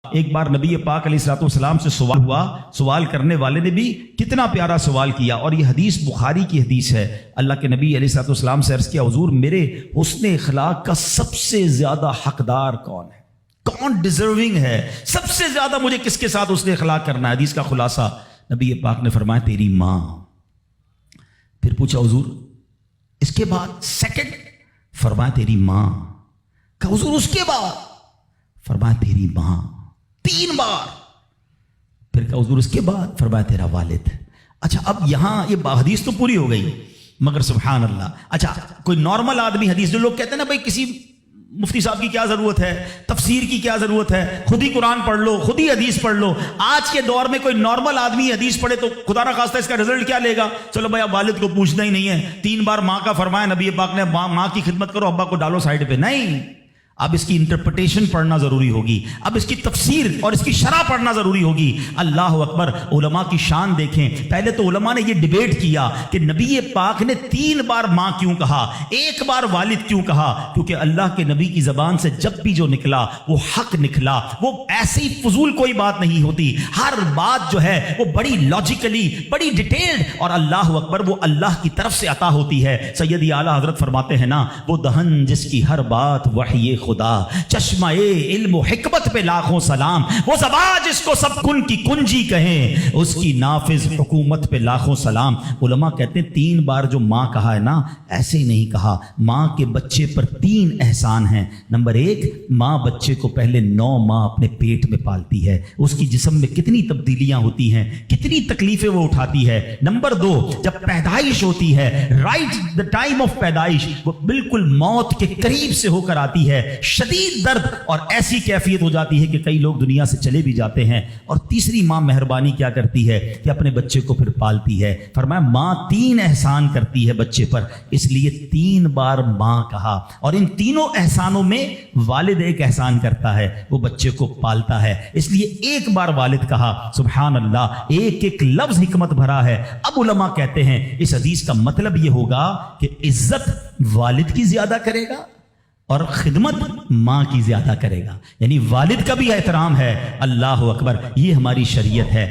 ایک بار نبی پاک علیہ الصلوۃ والسلام سے سوال ہوا، سوال کرنے والے نے بھی کتنا پیارا سوال کیا، اور یہ حدیث بخاری کی حدیث ہے۔ اللہ کے نبی علیہ الصلوۃ والسلام سے عرض کیا، حضور میرے حسن اخلاق کا سب سے زیادہ حقدار کون ہے، کون ڈیزرونگ ہے، سب سے زیادہ مجھے کس کے ساتھ حسن اخلاق کرنا ہے؟ حدیث کا خلاصہ نبی پاک نے فرمایا تیری ماں۔ پھر پوچھا حضور اس کے بعد سیکنڈ؟ فرمایا تیری ماں۔ کہا حضور اس کے بعد؟ فرمایا تیری ماں۔ 3 بار۔ پھر کہا حضور اس کے بعد؟ فرمایا تیرا والد۔ اچھا اب یہاں یہ حدیث تو پوری ہو گئی، مگر سبحان اللہ، اچھا کوئی نارمل آدمی حدیث، جو لوگ کہتے ہیں نا بھائی کسی مفتی صاحب کی کیا ضرورت ہے، تفسیر کی کیا ضرورت ہے، خود ہی قرآن پڑھ لو، خود ہی حدیث پڑھ لو۔ آج کے دور میں کوئی نارمل آدمی حدیث پڑھے تو خدا نہ خواستہ اس کا رزلٹ کیا لے گا؟ چلو بھائی اب والد کو پوچھنا ہی نہیں ہے، 3 بار ماں کا فرمایا نبی پاک نے، ماں کی خدمت کرو، ابا کو ڈالو سائڈ پہ۔ نہیں، اب اس کی انٹرپریٹیشن پڑھنا ضروری ہوگی، اب اس کی تفسیر اور اس کی شرح پڑھنا ضروری ہوگی۔ اللہ اکبر، علماء کی شان دیکھیں۔ پہلے تو علماء نے یہ ڈیبیٹ کیا کہ نبی پاک نے 3 بار ماں کیوں کہا، 1 بار والد کیوں کہا؟ کیونکہ اللہ کے نبی کی زبان سے جب بھی جو نکلا وہ حق نکلا، وہ ایسی فضول کوئی بات نہیں ہوتی، ہر بات جو ہے وہ بڑی لاجیکلی، بڑی ڈیٹیلڈ، اور اللہ اکبر وہ اللہ کی طرف سے عطا ہوتی ہے۔ سیدی اعلیٰ حضرت فرماتے ہیں نا، وہ دہن جس کی ہر بات وحی خدا، چشمہ علم و حکمت پہ لاکھوں سلام، وہ زبان جس کو سب کن کی کنجی کہیں، اس کی نافذ حکومت پہ لاکھوں سلام۔ علماء کہتے ہیں 3 بار جو ماں کہا ہے نا، ایسے ہی نہیں کہا۔ ماں کے بچے پر 3 احسان ہیں۔ نمبر 1، ماں بچے کو پہلے 9 ماہ اپنے پیٹ میں پالتی ہے، اس کی جسم میں کتنی تبدیلیاں ہوتی ہیں، کتنی تکلیفیں وہ اٹھاتی ہے۔ نمبر 2، جب پیدائش ہوتی ہے، رائٹ دا ٹائم آف پیدائش، وہ بالکل موت کے قریب سے ہو کر آتی ہے، شدید درد اور ایسی کیفیت ہو جاتی ہے کہ کئی لوگ دنیا سے چلے بھی جاتے ہیں۔ اور تیسری ماں مہربانی کیا کرتی ہے کہ اپنے بچے کو پھر پالتی ہے۔ فرمایا ماں 3 احسان کرتی ہے بچے پر، اس لیے 3 بار ماں کہا۔ اور ان تینوں احسانوں میں والد ایک احسان کرتا ہے، وہ بچے کو پالتا ہے، اس لیے 1 بار والد کہا۔ سبحان اللہ، ایک لفظ حکمت بھرا ہے۔ اب علماء کہتے ہیں اس حدیث کا مطلب یہ ہوگا کہ عزت والد کی زیادہ کرے گا اور خدمت ماں کی زیادہ کرے گا، یعنی والد کا بھی احترام ہے۔ اللہ اکبر، یہ ہماری شریعت ہے۔